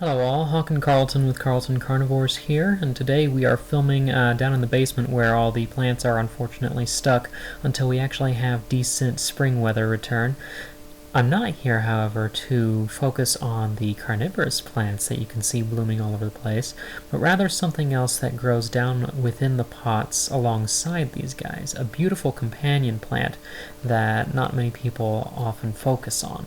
Hello all, Hawk and Carlton with Carlton Carnivores here, and today we are filming down in the basement where all the plants are unfortunately stuck until we actually have decent spring weather return. I'm not here, however, to focus on the carnivorous plants that you can see blooming all over the place, but rather something else that grows down within the pots alongside these guys, a beautiful companion plant that not many people often focus on.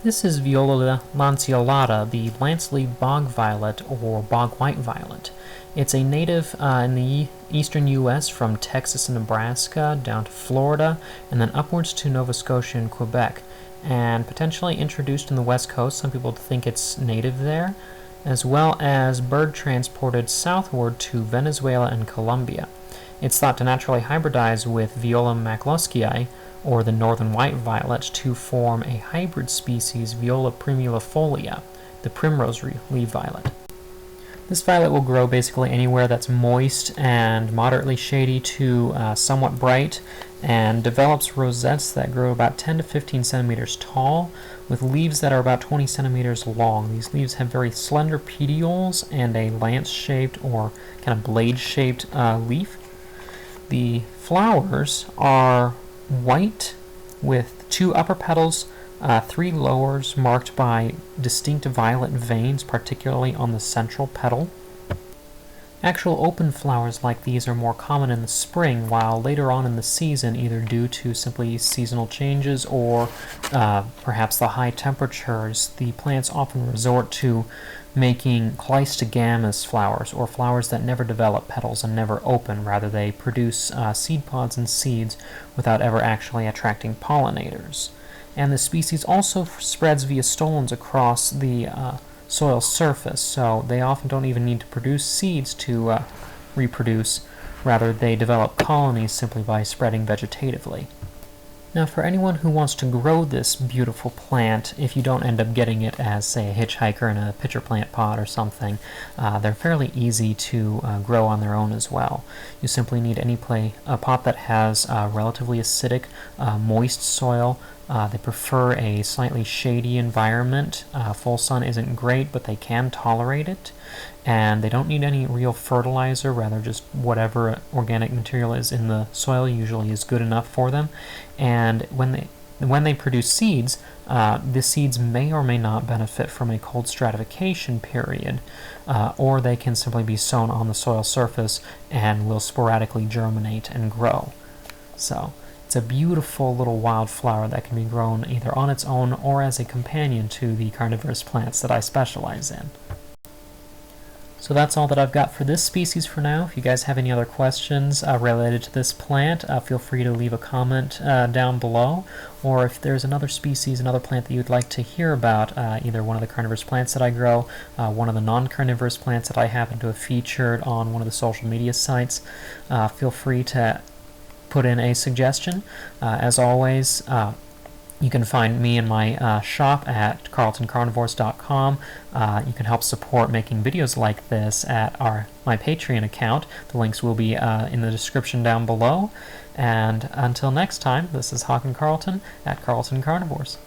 This is Viola lanceolata, the lance-leaf bog violet or bog white violet. It's a native in the eastern U.S. from Texas and Nebraska down to Florida and then upwards to Nova Scotia and Quebec, and potentially introduced in the West Coast. Some people think it's native there, as well as bird transported southward to Venezuela and Colombia. It's thought to naturally hybridize with Viola macloskeii, or the northern white violet, to form a hybrid species, Viola primulifolia, the primrose leaf violet. This violet will grow basically anywhere that's moist and moderately shady to somewhat bright, and develops rosettes that grow about 10 to 15 centimeters tall, with leaves that are about 20 centimeters long. These leaves have very slender petioles and a lance-shaped or kind of blade-shaped leaf. The flowers are white with 2 upper petals, 3 lowers marked by distinct violet veins, particularly on the central petal. Actual open flowers like these are more common in the spring, while later on in the season, either due to simply seasonal changes or perhaps the high temperatures, the plants often resort to making cleistogamous flowers, or flowers that never develop petals and never open. Rather, they produce seed pods and seeds without ever actually attracting pollinators. And the species also spreads via stolons across the soil surface, so they often don't even need to produce seeds to reproduce. Rather, they develop colonies simply by spreading vegetatively. Now, for anyone who wants to grow this beautiful plant, if you don't end up getting it as, say, a hitchhiker in a pitcher plant pot or something, they're fairly easy to grow on their own as well. You simply need a pot that has relatively acidic, moist soil. They prefer a slightly shady environment. Full sun isn't great, but they can tolerate it. And they don't need any real fertilizer, rather just whatever organic material is in the soil usually is good enough for them. And when they produce seeds, the seeds may or may not benefit from a cold stratification period, or they can simply be sown on the soil surface and will sporadically germinate and grow. So it's a beautiful little wildflower that can be grown either on its own or as a companion to the carnivorous plants that I specialize in. So that's all that I've got for this species for now. If you guys have any other questions related to this plant, feel free to leave a comment down below. Or if there's another species, another plant that you'd like to hear about, either one of the carnivorous plants that I grow, one of the non-carnivorous plants that I happen to have featured on one of the social media sites, feel free to put in a suggestion. As always, you can find me and my shop at carltoncarnivores.com. You can help support making videos like this at my Patreon account. The links will be in the description down below. And until next time, this is Hawk and Carlton at Carlton Carnivores.